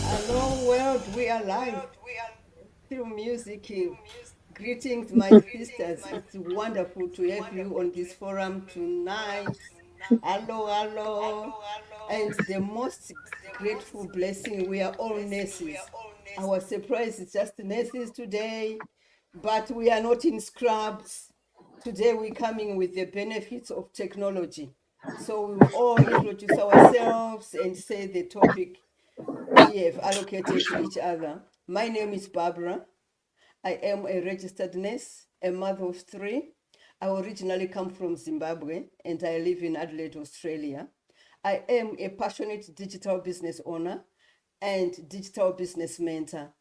Hello, world. We are live through music. Greetings, my sisters. It's wonderful to have you on this forum tonight. Hello, hello. And the most grateful blessing, we are all nurses. Our surprise is just nurses today, but we are not in scrubs. Today, we're coming with the benefits of technology. So we will all introduce ourselves and say the topic we have allocated to each other. My name is Barbara. I am a registered nurse, a mother of three. I originally come from Zimbabwe and I live in Adelaide, Australia. I am a passionate digital business owner and digital business mentor.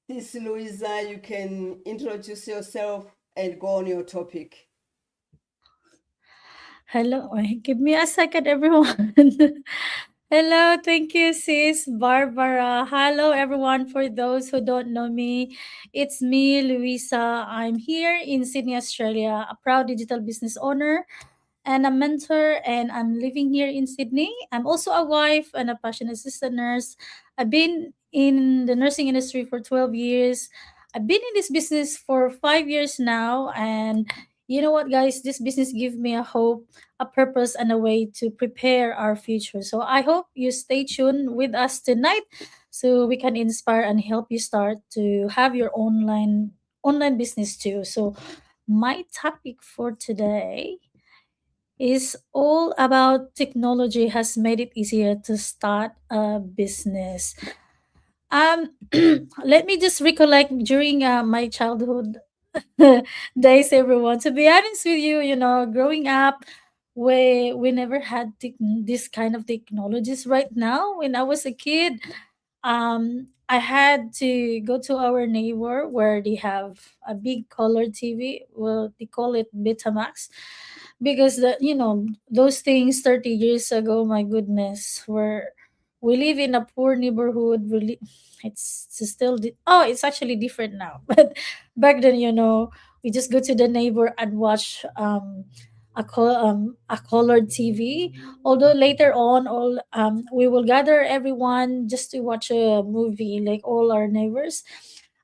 Sis Louisa, you can introduce yourself and go on your topic. Hello. Give me a second, everyone. Hello. Thank you, sis Barbara. Hello, everyone. For those who don't know me, it's me, Louisa. I'm here in Sydney, Australia, a proud digital business owner and a mentor, and I'm living here in Sydney. I'm also a wife and a passionate sister nurse. I've been in the nursing industry for 12 years. I've been in this business for 5 years now, and you know what, guys? This business gives me a hope, a purpose, and a way to prepare our future. So I hope you stay tuned with us tonight so we can inspire and help you start to have your online business too. So my topic for today is all about technology has made it easier to start a business. Um, Let me just recollect during my childhood days, everyone. To be honest with you, growing up, we never had this kind of technologies. Right now, when I was a kid, I had to go to our neighbor where they have a big color TV. Well, they call it Betamax, because those things 30 years ago, my goodness, were we live in a poor neighborhood. Really, it's still it's actually different now, but back then, we just go to the neighbor and watch a colored TV. Although later on, all we will gather everyone just to watch a movie, like all our neighbors.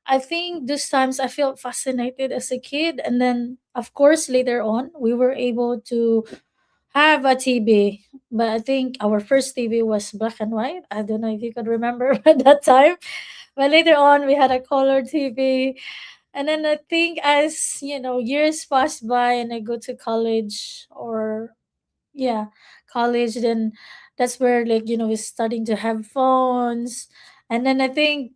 I think those times I felt fascinated as a kid, and then of course later on we were able to have a TV. But I think our first TV was black and white. I don't know if you could remember at that time. But later on we had a color TV. And then I think as years pass by and I go to college, or yeah, college, then that's where, like, we're starting to have phones. And then I think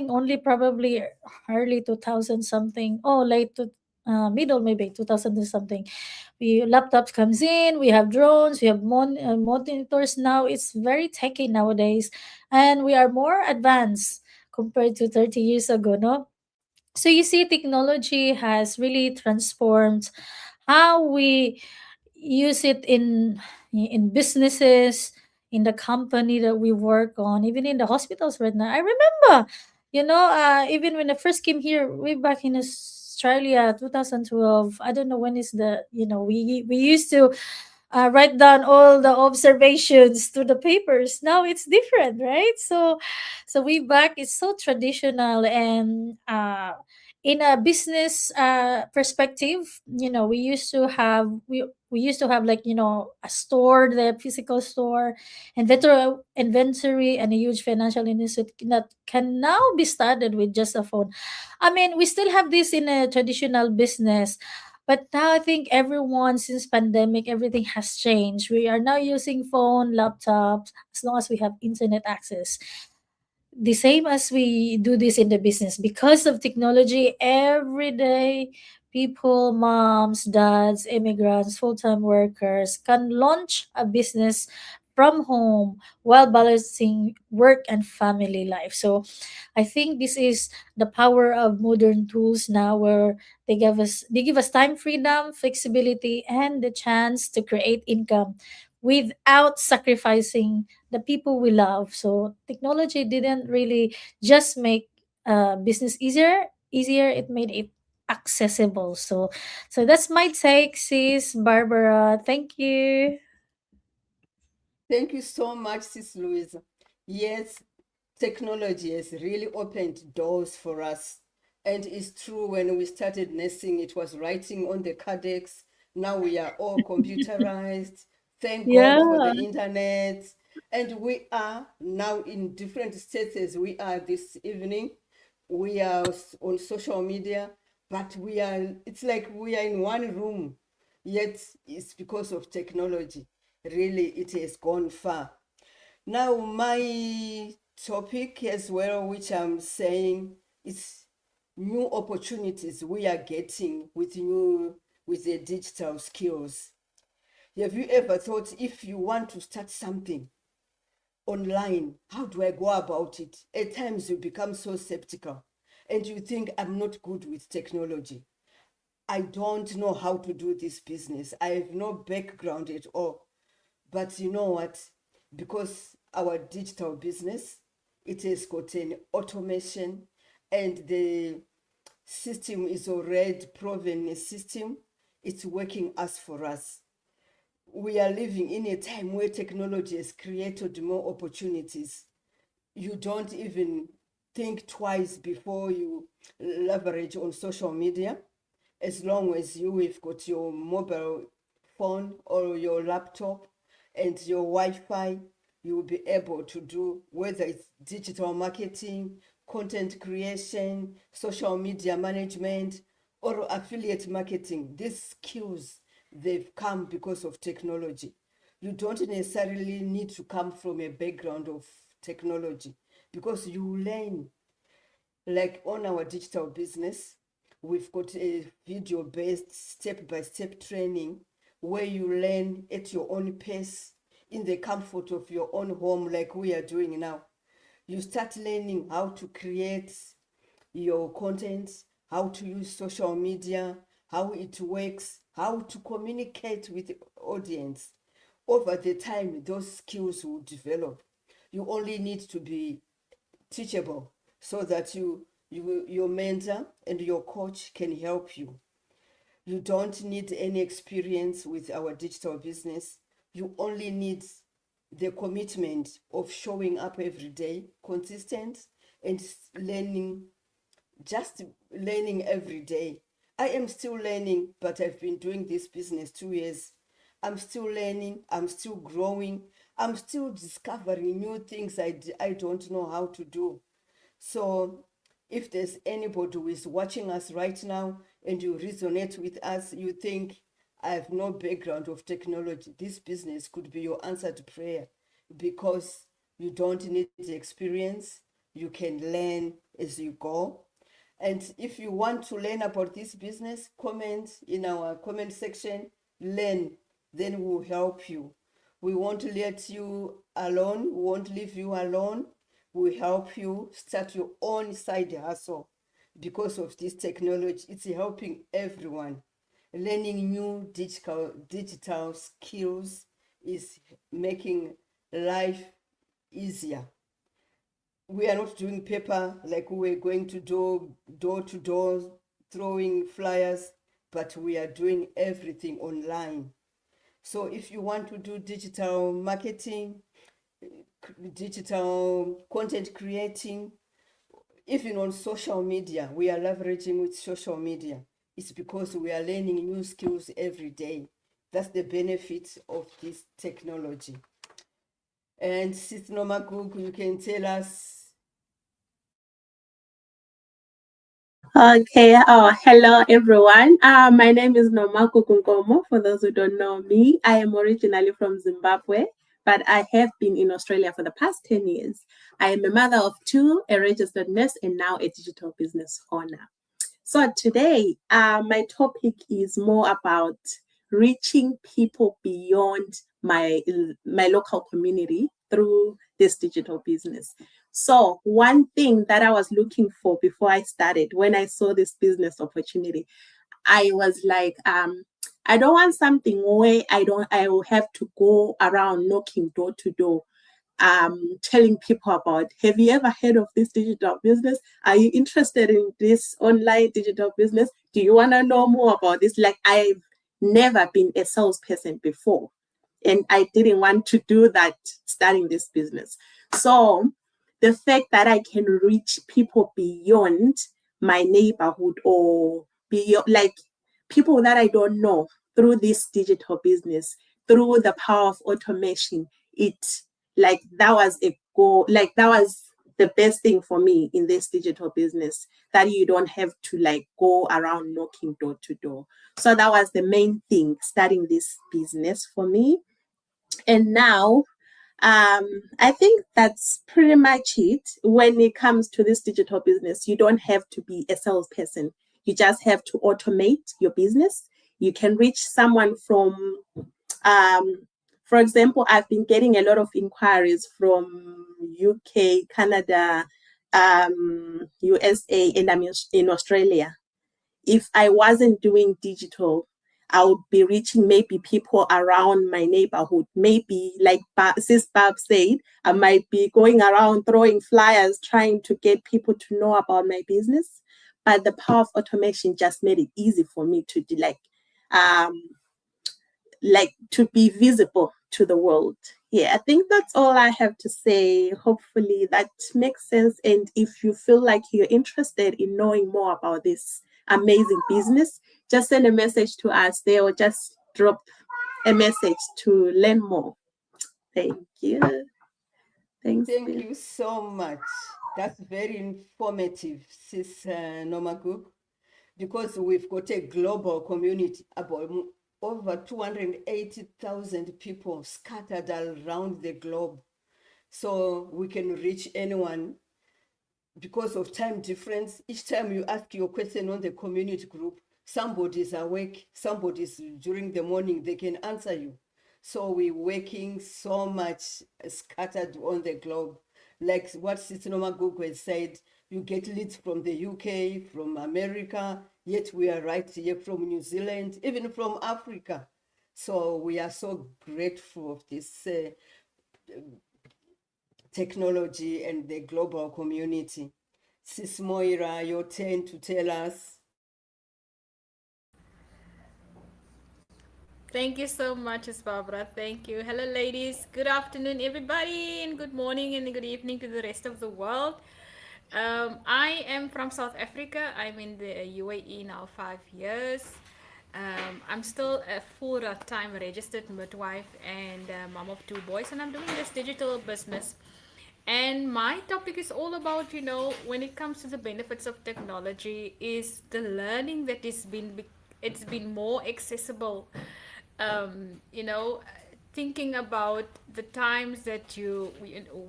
only probably early 2000 something, oh, late to middle, maybe 2000 or something, we laptops comes in, we have drones, we have monitors. Now it's very techy nowadays, and we are more advanced compared to 30 years ago, no? So you see, technology has really transformed how we use it in businesses, in the company that we work on, even in the hospitals right now. I remember, even when I first came here way back in Australia, 2012. I don't know when is the, we used to write down all the observations to the papers. Now it's different, right? So we back, it's so traditional. And in a business perspective, we used to have, like, a store, the physical store, inventory, and a huge financial institute that can now be started with just a phone. I mean, we still have this in a traditional business, but now I think everyone, since pandemic, everything has changed. We are now using phone, laptops, as long as we have internet access. The same as we do this in the business, because of technology. Every day, people, moms, dads, immigrants, full-time workers can launch a business from home while balancing work and family life. So I think this is the power of modern tools now, where they give us time freedom, flexibility, and the chance to create income without sacrificing the people we love. So technology didn't really just make business easier, it made it accessible. So that's my take, sis Barbara. Thank you. Thank you so much, Sis Louisa. Yes, technology has really opened doors for us. And it's true, when we started nursing, it was writing on the cardex. Now we are all computerized. Thank God for Yeah. the internet. And we are now in different states as we are this evening. We are on social media, but it's like we are in one room, yet it's because of technology. Really, it has gone far. Now, my topic as well, which I'm saying, is new opportunities we are getting with the digital skills. Have you ever thought, if you want to start something online, how do I go about it? At times you become so skeptical and you think, I'm not good with technology. I don't know how to do this business. I have no background at all. But you know what? Because our digital business, it has got an automation, and the system is already proven a system. It's working as for us. We are living in a time where technology has created more opportunities. You don't even think twice before you leverage on social media. As long as you have got your mobile phone or your laptop and your Wi-Fi, you will be able to do, whether it's digital marketing, content creation, social media management, or affiliate marketing. These skills, they've come because of technology. You don't necessarily need to come from a background of technology, because you learn. Like on our digital business, we've got a video based step by step training where you learn at your own pace in the comfort of your own home, like we are doing now. You start learning how to create your content, how to use social media, how it works, how to communicate with the audience. Over the time, those skills will develop. You only need to be teachable, so that your mentor and your coach can help you. You don't need any experience with our digital business. You only need the commitment of showing up every day, consistent, and learning, just learning every day. I am still learning, but I've been doing this business 2 years. I'm still learning, I'm still growing, I'm still discovering new things I don't know how to do. So, if there's anybody who is watching us right now and you resonate with us, you think, I have no background of technology, this business could be your answered prayer, because you don't need the experience. You can learn as you go. And if you want to learn about this business, comment in our comment section, learn, then we'll help you. We won't let you alone, we won't leave you alone. We'll help you start your own side hustle. Because of this technology, it's helping everyone. Learning new digital skills is making life easier. We are not doing paper like we were going to door to door, throwing flyers, but we are doing everything online. So if you want to do digital marketing, digital content creating, even on social media, we are leveraging with social media. It's because we are learning new skills every day. That's the benefit of this technology. And Sis Nomakuk, you can tell us. Okay. Hello everyone. My name is Nomako Kunkomo. For those who don't know me, I am originally from Zimbabwe, but I have been in Australia for the past 10 years. I am a mother of two, a registered nurse, and now a digital business owner. So today, my topic is more about reaching people beyond my local community through this digital business. So one thing that I was looking for before I started, when I saw this business opportunity, I was like, I don't want something where I will have to go around knocking door to door, telling people about, have you ever heard of this digital business? Are you interested in this online digital business? Do you want to know more about this? Like, I've never been a salesperson before. and I didn't want to do that starting this business. So the fact that I can reach people beyond my neighborhood or beyond, like people that I don't know, through this digital business, through the power of automation, it like that was a goal, like that was the best thing for me in this digital business, that you don't have to like go around knocking door to door. So that was the main thing starting this business for me. And now I think that's pretty much it. When it comes to this digital business, you don't have to be a salesperson. You just have to automate your business. You can reach someone from, for example, I've been getting a lot of inquiries from UK, Canada, USA, and I'm in Australia. If I wasn't doing digital, I would be reaching maybe people around my neighborhood. Maybe, like Sis Barb said, I might be going around throwing flyers, trying to get people to know about my business. But the power of automation just made it easy for me to do, um, like to be visible to the world. Yeah, I think that's all I have to say. Hopefully that makes sense. And if you feel like you're interested in knowing more about this amazing business, just send a message to us there or just drop a message to learn more. Thank you. Thanks. Thank you so much. That's very informative, Sis Nomaguk, because we've got a global community, about over 280,000 people scattered around the globe. So we can reach anyone because of time difference. Each time you ask your question on the community group, somebody's awake, somebody's during the morning, they can answer you. So we're working so much scattered on the globe. Like what Sitinoma Gugwe said, you get leads from the UK, from America, yet we are right here from New Zealand, even from Africa. So we are so grateful of this technology and the global community. Sis Moira, your turn to tell us. Thank you so much, Miss Barbara. Thank you. Hello, ladies. Good afternoon, everybody, and good morning and good evening to the rest of the world. I am from South Africa. I'm in the UAE now 5 years. I'm still a full-time registered midwife and mom of two boys, and I'm doing this digital business. And my topic is all about, when it comes to the benefits of technology, is the learning that it's been more accessible. Thinking about the times that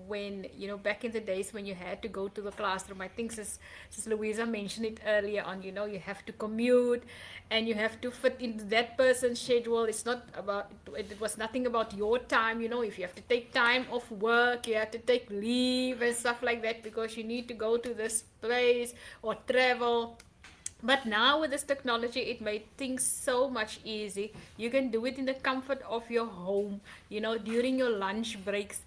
when back in the days when you had to go to the classroom. I think Sis Louisa mentioned it earlier on. You have to commute and you have to fit into that person's schedule. It was nothing about your time. If you have to take time off work, you have to take leave and stuff like that because you need to go to this place or travel. But now with this technology, it made things so much easy. You can do it in the comfort of your home, during your lunch breaks,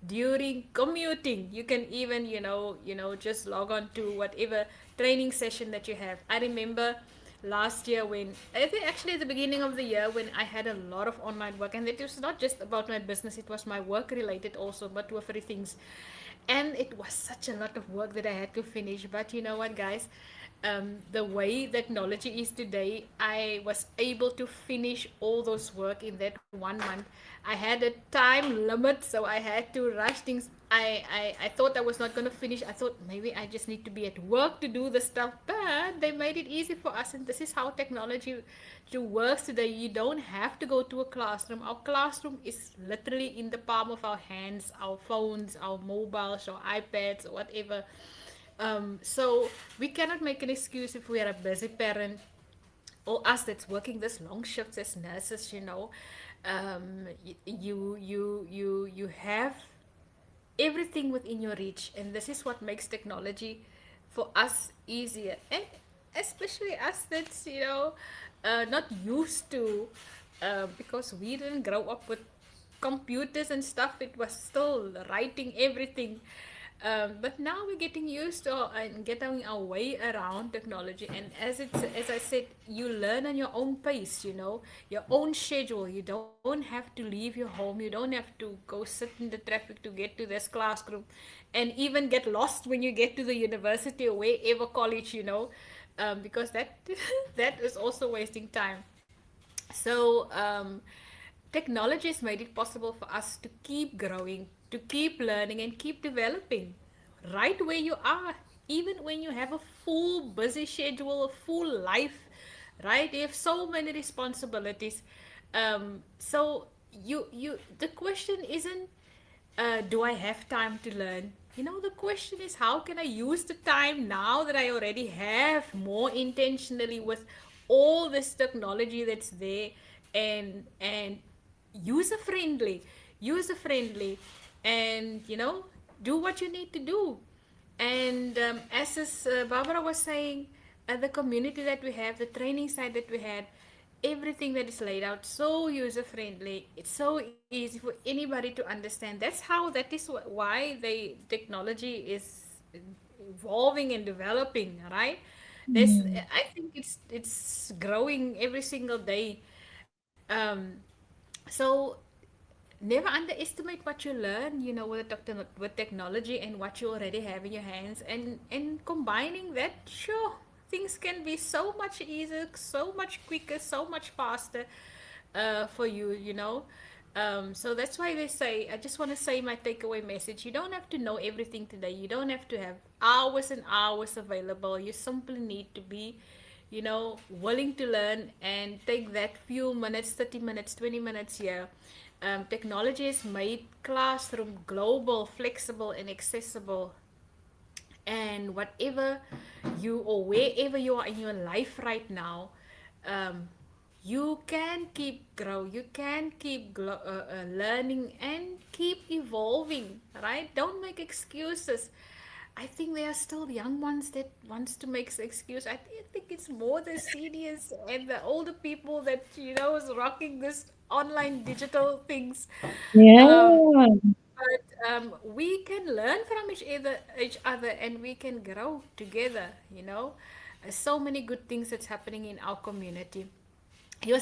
during commuting. You can even, just log on to whatever training session that you have. I remember last year, when I think actually at the beginning of the year, when I had a lot of online work, and it was not just about my business, it was my work related also, but two or three things. And it was such a lot of work that I had to finish. But you know what, guys, the way technology is today, I was able to finish all those work in that 1 month. I had a time limit, so I had to rush things. I thought I was not going to finish. I thought maybe I just need to be at work to do the stuff, but they made it easy for us. And this is how technology works today. You don't have to go to a classroom. Our classroom is literally in the palm of our hands, our phones, our mobiles, our iPads, or whatever. So we cannot make an excuse if we are a busy parent, or us that's working this long shifts as nurses. You have everything within your reach, and this is what makes technology for us easier, and especially us that's not used to, because we didn't grow up with computers and stuff. It was still writing everything. But now we're getting used to and getting our way around technology. And as I said, you learn on your own pace. Your own schedule. You don't have to leave your home. You don't have to go sit in the traffic to get to this classroom, and even get lost when you get to the university or wherever college. Because that that is also wasting time. So, technology has made it possible for us to keep growing, to keep learning, and keep developing right where you are, even when you have a full busy schedule, a full life, right? You have so many responsibilities. So the question isn't, do I have time to learn? The question is, how can I use the time now that I already have more intentionally with all this technology that's there, and user friendly, and do what you need to do. And as Barbara was saying, the community that we have, the training site that we had, everything that is laid out so user friendly. It's so easy for anybody to understand. That is why the technology is evolving and developing, right? There's Mm. I think it's growing every single day. um, so never underestimate what you learn, with technology and what you already have in your hands, and combining that, sure, things can be so much easier, so much quicker, so much faster, for you. So that's why they say, I just want to say my takeaway message: you don't have to know everything today, you don't have to have hours and hours available. You simply need to be, willing to learn and take that few minutes, 30 minutes, 20 minutes here. Technology has made classroom global, flexible, and accessible. And whatever you, or wherever you are in your life right now, um, you can keep grow, you can keep learning and keep evolving, right? Don't make excuses. I think there are still young ones that wants to make excuse. I think it's more the seniors and the older people that is rocking this online digital things. um, Yeah. but we can learn from each other, and we can grow together. So many good things that's happening in our community. Your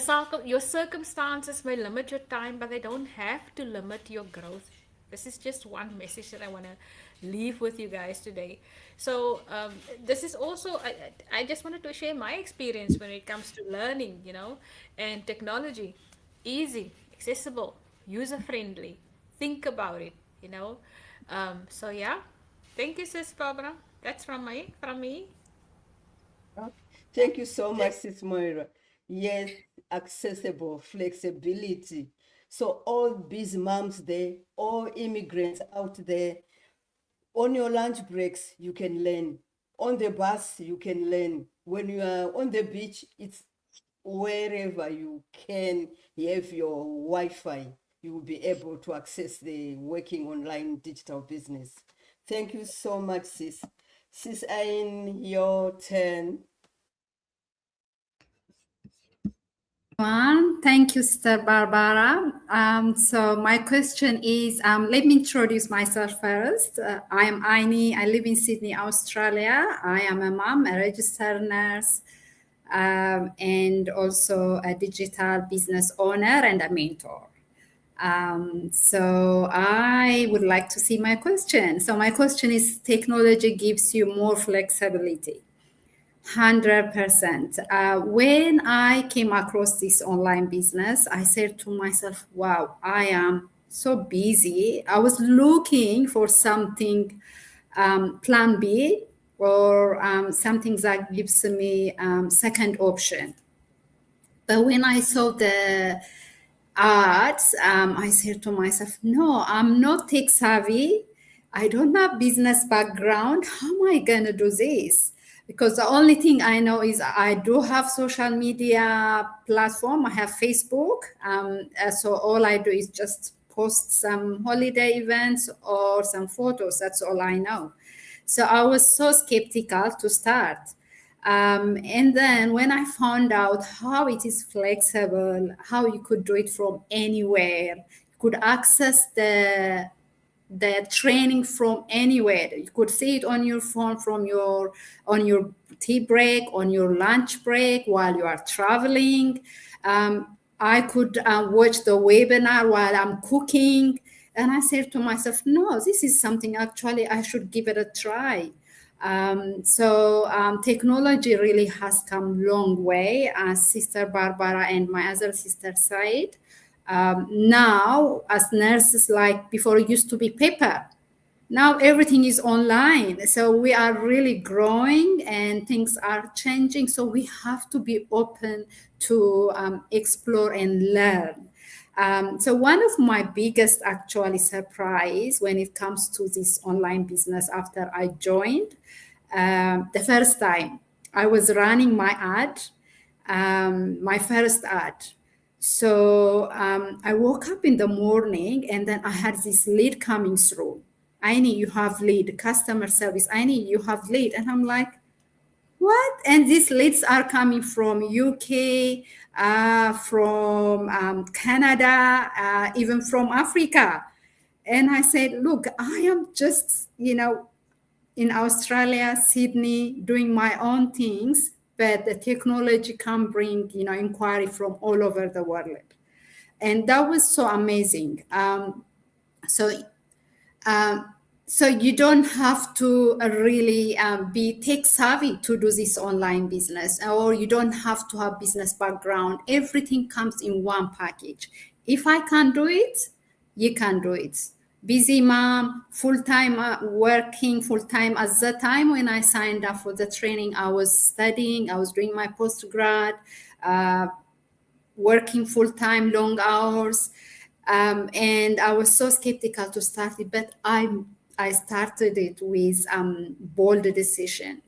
circumstances may limit your time, but they don't have to limit your growth. This is just one message that I want to leave with you guys today. So, this is also, I just wanted to share my experience when it comes to learning, and technology. Easy, accessible, user friendly. Think about it, So, yeah. Thank you, Sis Barbara. That's from me. Okay. Thank you so much, Sis Moira. Yes, accessible, flexibility. So all busy moms there, all immigrants out there, on your lunch breaks, you can learn. On the bus, you can learn. When you are on the beach, it's wherever you can have your Wi-Fi, you will be able to access the working online digital business. Thank you so much, sis. Sis Ain, your turn. Thank you, Sister Barbara. So my question is, let me introduce myself first. I am Aini. I live in Sydney, Australia. I am a mom, a registered nurse, and also a digital business owner and a mentor. So I would like to see my question. So my question is, technology gives you more flexibility. 100%. When I came across this online business, I said to myself, wow, I am so busy. I was looking for something, plan B, or something that gives me second option. But when I saw the ads, I said to myself, no, I'm not tech savvy. I don't have business background. How am I going to do this? Because the only thing I know is I do have social media platform. I have Facebook. So all I do is just post some holiday events or some photos. That's all I know. So I was so skeptical to start. And then when I found out how it is flexible, how you could do it from anywhere, you could access the the training from anywhere. You could see it on your phone, from your on your tea break, on your lunch break, while you are traveling. I could watch the webinar while I'm cooking, and I said to myself, no, this is something actually I should give it a try. Technology really has come long way, as Sister Barbara and my other sister said. Now, as nurses, like before, it used to be paper. Now everything is online. So we are really growing and things are changing. So we have to be open to explore and learn. So one of my biggest actually surprise when it comes to this online business after I joined, the first time I was running my ad, my first ad. So I woke up in the morning and then I had this lead coming through. I need you have lead, customer service. I need you have lead. And I'm like, what? And these leads are coming from UK, from Canada, even from Africa. And I said, look, I am just, in Australia, Sydney, doing my own things, but the technology can bring, inquiry from all over the world. And that was so amazing. So um, so you don't have to really be tech savvy to do this online business, or you don't have to have business background. Everything comes in one package. If I can do it, you can do it. Busy mom, full-time working full-time. At the time when I signed up for the training, I was studying, I was doing my postgrad, working full-time, long hours. And I was so skeptical to start it, but I started it with bold decision.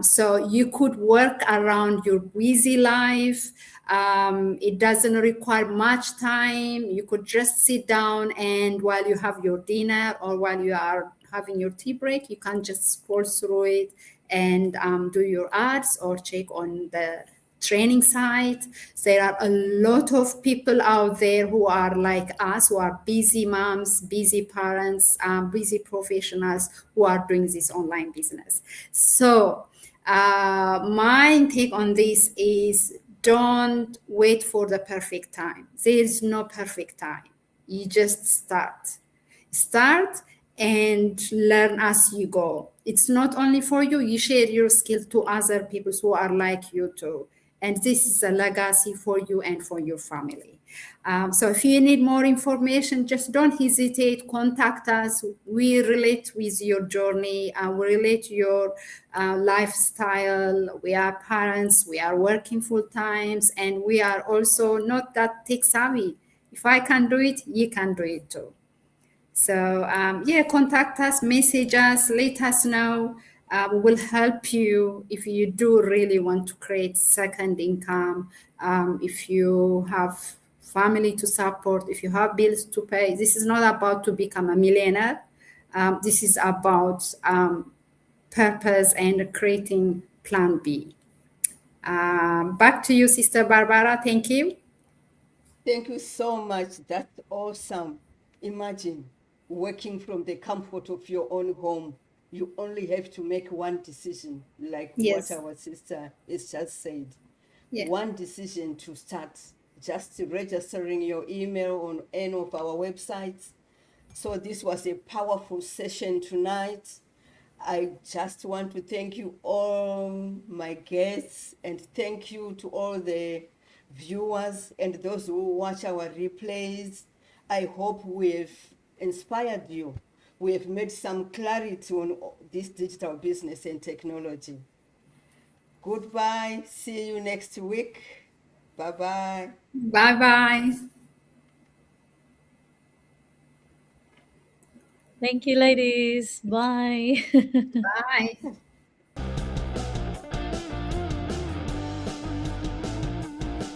So you could work around your busy life. It doesn't require much time. You could just sit down, and while you have your dinner or while you are having your tea break, you can just scroll through it and do your ads or check on the training site. There are a lot of people out there who are like us, who are busy moms, busy parents, busy professionals who are doing this online business. So my take on this is, don't wait for the perfect time. There is no perfect time. You just start and learn as you go. It's not only for you, you share your skill to other people who are like you too. And this is a legacy for you and for your family. So if you need more information, just don't hesitate, contact us. We relate with your journey, we relate your lifestyle. We are parents, we are working full times, and we are also not that tech savvy. If I can do it, you can do it too. So contact us, message us, let us know. We will help you if you do really want to create second income. If you have family to support, if you have bills to pay. This is not about to become a millionaire. This is about purpose and creating plan B. Back to you, Sister Barbara. Thank you. Thank you so much. That's awesome. Imagine working from the comfort of your own home. You only have to make one decision, like what Yes. our sister has just said. Yeah. One decision to start, just registering your email on any of our websites. So this was a powerful session tonight. I just want to thank you all, my guests, and thank you to all the viewers and those who watch our replays. I hope we've inspired you. We have made some clarity on this digital business and technology. Goodbye. See you next week. Bye bye. Bye bye. Thank you, ladies. Bye. Bye.